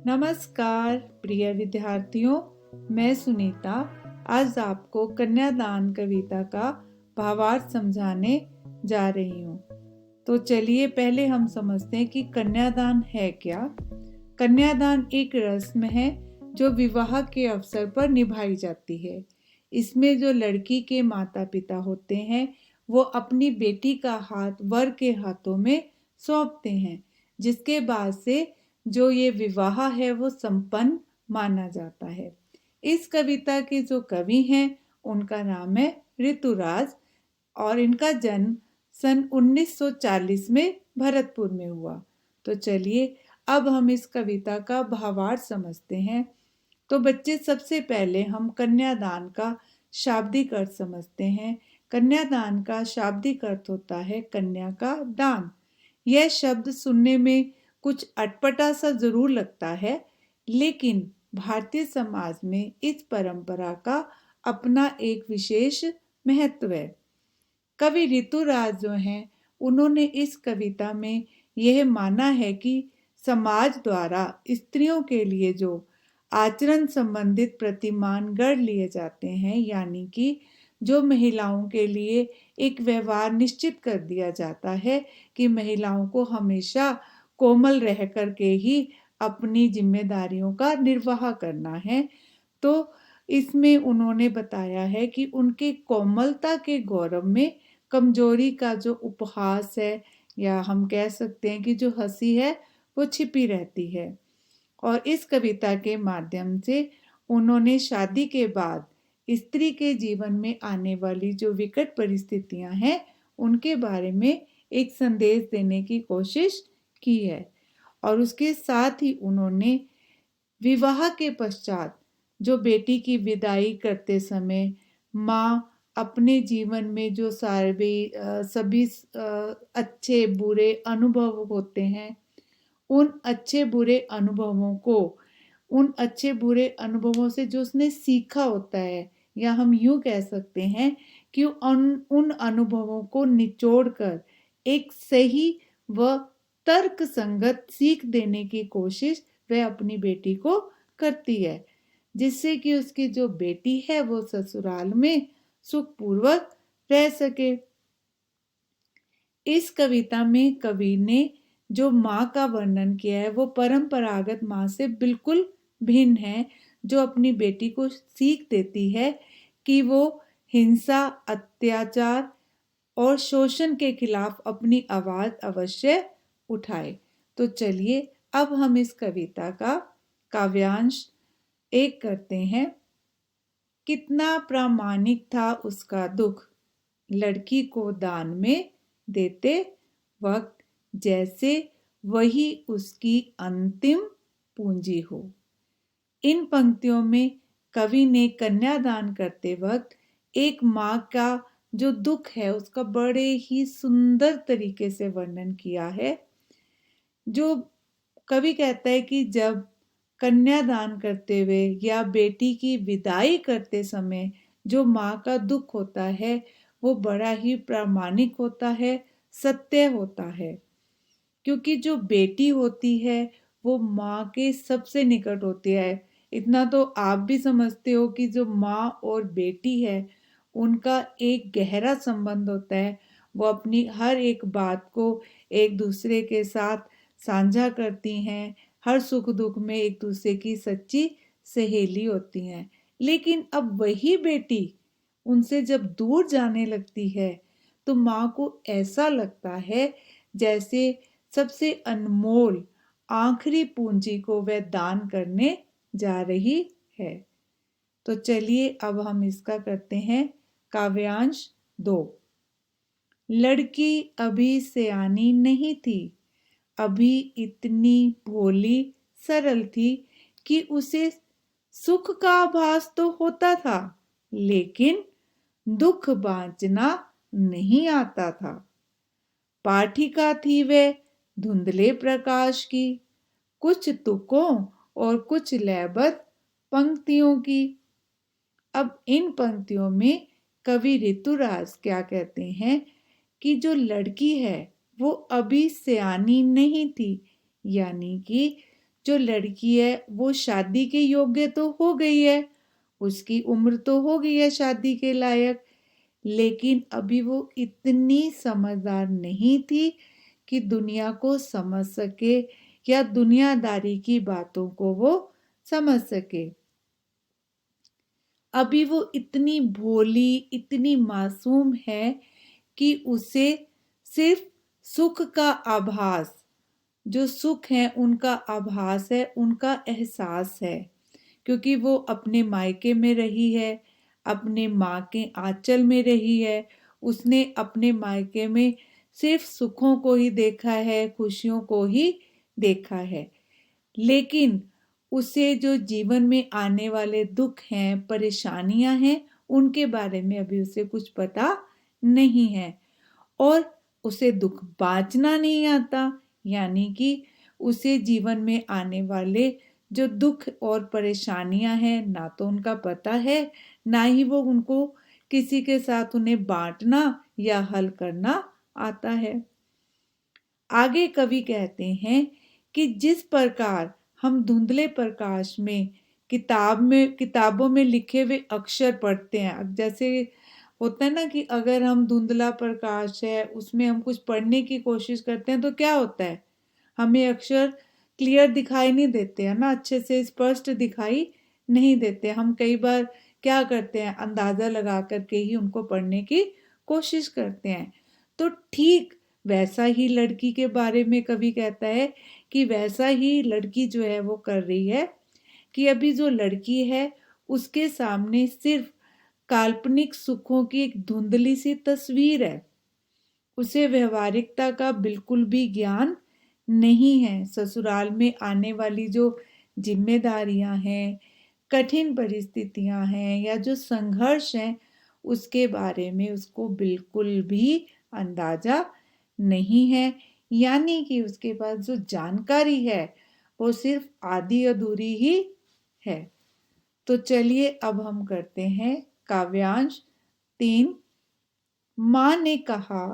नमस्कार प्रिय विद्यार्थियों, मैं सुनीता आज आपको कन्यादान कविता का भावार्थ समझाने जा रही हूँ। तो चलिए पहले हम समझते हैं कि कन्यादान है क्या। कन्यादान एक रस्म है जो विवाह के अवसर पर निभाई जाती है। इसमें जो लड़की के माता पिता होते हैं वो अपनी बेटी का हाथ वर के हाथों में सौंपते हैं, जिसके बाद से जो ये विवाह है वो संपन्न माना जाता है। इस कविता के जो कवि हैं उनका नाम है ऋतुराज और इनका जन्म सन 1940 में भरतपुर में हुआ। तो चलिए अब हम इस कविता का भावार्थ समझते हैं। तो बच्चे सबसे पहले हम कन्यादान का शाब्दिक अर्थ समझते हैं। कन्यादान का शाब्दिक अर्थ होता है कन्या का दान। यह शब्द सुनने में कुछ अटपटा सा जरूर लगता है, लेकिन भारतीय समाज में इस परंपरा का अपना एक विशेष महत्व है। कवि ऋतुराज जो हैं उन्होंने इस कविता में यह माना है कि समाज द्वारा स्त्रियों के लिए जो आचरण संबंधित प्रतिमान गढ़ लिए जाते हैं, यानी कि जो महिलाओं के लिए एक व्यवहार निश्चित कर दिया जाता है कि महिलाओं को हमेशा कोमल रह करके ही अपनी जिम्मेदारियों का निर्वाह करना है। तो इसमें उन्होंने बताया है कि उनके कोमलता के गौरव में कमजोरी का जो उपहास है, या हम कह सकते हैं कि जो हंसी है वो छिपी रहती है। और इस कविता के माध्यम से उन्होंने शादी के बाद स्त्री के जीवन में आने वाली जो विकट परिस्थितियां हैं उनके बारे में एक संदेश देने की कोशिश की है। और उसके साथ ही उन्होंने विवाह के पश्चात जो बेटी की विदाई करते समय माँ अपने जीवन में जो सभी अच्छे बुरे अनुभव होते हैं, उन अच्छे बुरे अनुभवों को, उन अच्छे बुरे अनुभवों से जो उसने सीखा होता है, या हम यूं कह सकते हैं कि उन अनुभवों को निचोड़कर एक सही व तर्क संगत सीख देने की कोशिश वह अपनी बेटी को करती है, जिससे कि उसकी जो बेटी है वो ससुराल में सुखपूर्वक रह सके। इस कविता में कवि ने जो माँ का वर्णन किया है वो परंपरागत माँ से बिल्कुल भिन्न है, जो अपनी बेटी को सीख देती है कि वो हिंसा, अत्याचार और शोषण के खिलाफ अपनी आवाज अवश्य उठाए। तो चलिए अब हम इस कविता का काव्यांश एक करते हैं। कितना प्रामाणिक था उसका दुख, लड़की को दान में देते वक्त, जैसे वही उसकी अंतिम पूंजी हो। इन पंक्तियों में कवि ने कन्यादान करते वक्त एक माँ का जो दुख है उसका बड़े ही सुंदर तरीके से वर्णन किया है। जो कवि कहता है कि जब कन्यादान करते हुए या बेटी की विदाई करते समय जो माँ का दुख होता है वो बड़ा ही प्रामाणिक होता है, सत्य होता है। क्योंकि जो बेटी होती है वो माँ के सबसे निकट होती है। इतना तो आप भी समझते हो कि जो माँ और बेटी है उनका एक गहरा संबंध होता है। वो अपनी हर एक बात को एक दूसरे के साथ साझा करती हैं, हर सुख दुख में एक दूसरे की सच्ची सहेली होती हैं। लेकिन अब वही बेटी उनसे जब दूर जाने लगती है तो माँ को ऐसा लगता है जैसे सबसे अनमोल आखिरी पूंजी को वह दान करने जा रही है। तो चलिए अब हम इसका करते हैं काव्यांश 2। लड़की अभी सयानी नहीं थी, अभी इतनी भोली सरल थी कि उसे सुख का आभास तो होता था, लेकिन दुख बांचना नहीं आता था। पाठिका थी वह धुंधले प्रकाश की, कुछ तुकों और कुछ लयबद्ध पंक्तियों की। अब इन पंक्तियों में कवि ऋतुराज क्या कहते हैं कि जो लड़की है वो अभी सयानी नहीं थी, यानी कि जो लड़की है वो शादी के योग्य तो हो गई है, उसकी उम्र तो हो गई है शादी के लायक, लेकिन अभी वो इतनी समझदार नहीं थी कि दुनिया को समझ सके या दुनियादारी की बातों को वो समझ सके। अभी वो इतनी भोली, इतनी मासूम है कि उसे सिर्फ सुख का आभास, जो सुख है उनका आभास है, उनका एहसास है, क्योंकि वो अपने मायके में रही है, अपने माँ के आंचल में रही है। उसने अपने मायके में सिर्फ सुखों को ही देखा है, खुशियों को ही देखा है। लेकिन उसे जो जीवन में आने वाले दुख हैं, परेशानियां हैं, उनके बारे में अभी उसे कुछ पता नहीं है। और उसे दुख बांचना नहीं आता, यानी कि उसे जीवन में आने वाले जो दुख और परेशानियां हैं ना तो उनका पता है, ना ही वो उनको किसी के साथ उन्हें बांटना या हल करना आता है। आगे कवि कहते हैं कि जिस प्रकार हम धुंधले प्रकाश में किताबों में लिखे हुए अक्षर पढ़ते हैं, अब जैसे होता है ना कि अगर हम धुंधला प्रकाश है उसमें हम कुछ पढ़ने की कोशिश करते हैं तो क्या होता है, हमें अक्षर क्लियर दिखाई नहीं देते है ना, अच्छे से स्पष्ट दिखाई नहीं देते। हम कई बार क्या करते हैं, अंदाजा लगा करके ही उनको पढ़ने की कोशिश करते हैं। तो ठीक वैसा ही लड़की के बारे में कवि कहता है कि वैसा ही लड़की जो है वो कर रही है कि अभी जो लड़की है उसके सामने सिर्फ काल्पनिक सुखों की एक धुंधली सी तस्वीर है। उसे व्यवहारिकता का बिल्कुल भी ज्ञान नहीं है। ससुराल में आने वाली जो जिम्मेदारियां हैं, कठिन परिस्थितियां हैं या जो संघर्ष हैं, उसके बारे में उसको बिल्कुल भी अंदाजा नहीं है। यानी कि उसके पास जो जानकारी है वो सिर्फ आधी अधूरी ही है। तो चलिए अब हम करते हैं काव्यांश 3। माँ ने कहा,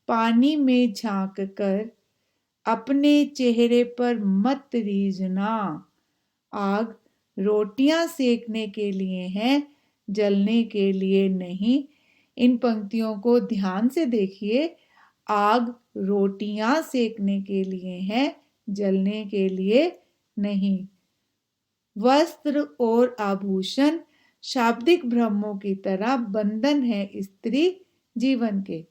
पानी में झांक कर अपने चेहरे पर मत रीझना, आग रोटियां सेकने के लिए है, जलने के लिए नहीं। इन पंक्तियों को ध्यान से देखिए। आग रोटियां सेकने के लिए है, जलने के लिए नहीं। वस्त्र और आभूषण शाब्दिक भ्रमों की तरह बंधन है स्त्री जीवन के।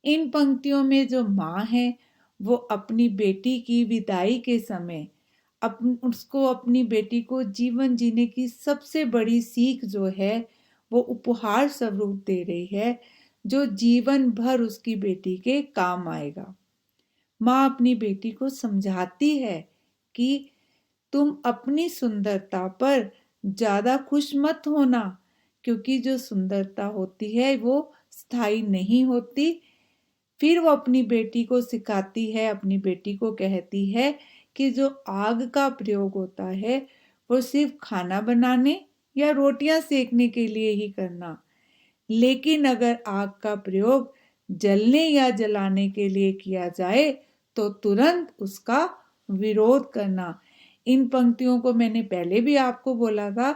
इन पंक्तियों में जो माँ है वो अपनी बेटी की विदाई के समय उसको, अपनी बेटी को जीवन जीने की सबसे बड़ी सीख जो है वो उपहार स्वरूप दे रही है, जो जीवन भर उसकी बेटी के काम आएगा। माँ अपनी बेटी को समझाती है कि तुम अपनी सुंदरता पर ज्यादा खुश मत होना, क्योंकि जो सुंदरता होती है वो स्थायी नहीं होती। फिर वो अपनी बेटी को सिखाती है, अपनी बेटी को कहती है कि जो आग का प्रयोग होता है वो सिर्फ खाना बनाने या रोटियां सेकने के लिए ही करना, लेकिन अगर आग का प्रयोग जलने या जलाने के लिए किया जाए तो तुरंत उसका विरोध करना। इन पंक्तियों को मैंने पहले भी आपको बोला था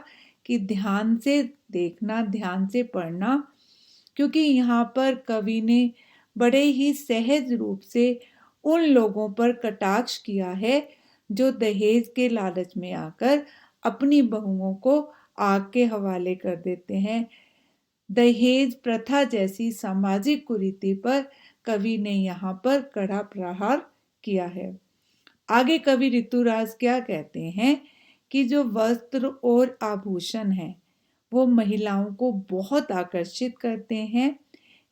कि ध्यान से देखना, ध्यान से पढ़ना, क्योंकि यहाँ पर कवि ने बड़े ही सहज रूप से उन लोगों पर कटाक्ष किया है जो दहेज के लालच में आकर अपनी बहुओं को आग के हवाले कर देते हैं। दहेज प्रथा जैसी सामाजिक कुरीति पर कवि ने यहाँ पर कड़ा प्रहार किया है। आगे कवि ऋतुराज क्या कहते हैं कि जो वस्त्र और आभूषण है वो महिलाओं को बहुत आकर्षित करते हैं,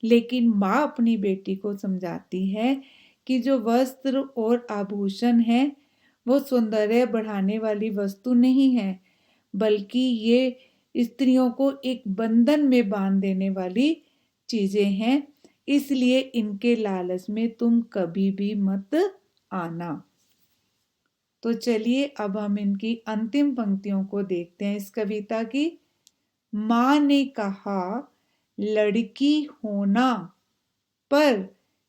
लेकिन माँ अपनी बेटी को समझाती है कि जो वस्त्र और आभूषण है वो सौंदर्य बढ़ाने वाली वस्तु नहीं है, बल्कि ये स्त्रियों को एक बंधन में बांध देने वाली चीजें हैं। इसलिए इनके लालच में तुम कभी भी मत आना। तो चलिए अब हम इनकी अंतिम पंक्तियों को देखते हैं इस कविता की। माँ ने कहा, लड़की होना, पर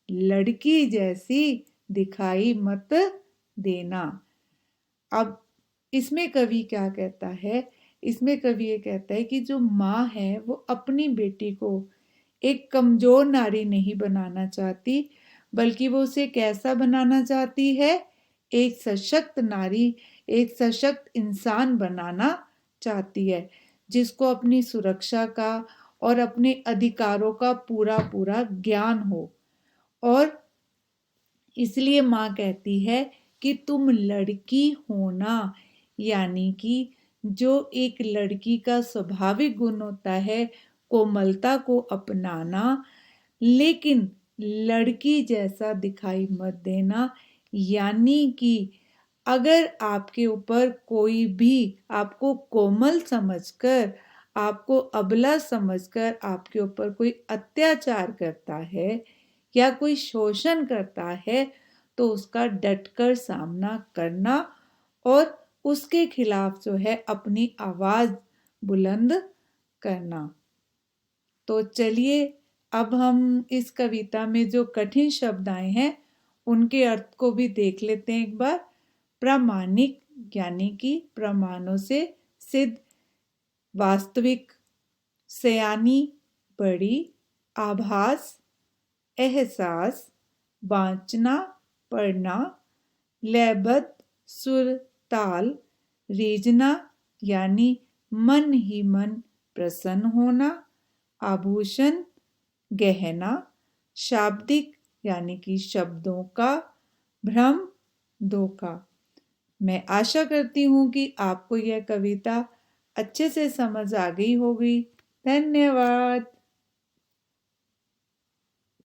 लड़की जैसी दिखाई मत देना। अब इसमें कवि क्या कहता है? इसमें कवि ये कहता है कि जो माँ है वो अपनी बेटी को एक कमजोर नारी नहीं बनाना चाहती, बल्कि वो उसे कैसा बनाना चाहती है? एक सशक्त नारी, एक सशक्त इंसान बनाना चाहती है, जिसको अपनी सुरक्षा का और अपने अधिकारों का पूरा पूरा ज्ञान हो। और इसलिए माँ कहती है कि तुम लड़की होना, यानी कि जो एक लड़की का स्वाभाविक गुण होता है कोमलता को अपनाना, लेकिन लड़की जैसा दिखाई मत देना। यानी कि अगर आपके ऊपर कोई भी आपको कोमल समझकर, आपको अबला समझकर आपके ऊपर कोई अत्याचार करता है या कोई शोषण करता है, तो उसका डटकर सामना करना और उसके खिलाफ जो है अपनी आवाज बुलंद करना। तो चलिए अब हम इस कविता में जो कठिन शब्द आए हैं उनके अर्थ को भी देख लेते हैं एक बार। प्रामाणिक यानी कि प्रमाणों से सिद्ध, वास्तविक, सयानी, बड़ी, आभास, एहसास, बांचना, पढ़ना, लयबद्ध, सुर, ताल, रीझना यानी मन ही मन प्रसन्न होना, आभूषण, गहना, शाब्दिक यानी कि शब्दों का, भ्रम, धोखा। मैं आशा करती हूँ कि आपको यह कविता अच्छे से समझ आ गई होगी। धन्यवाद।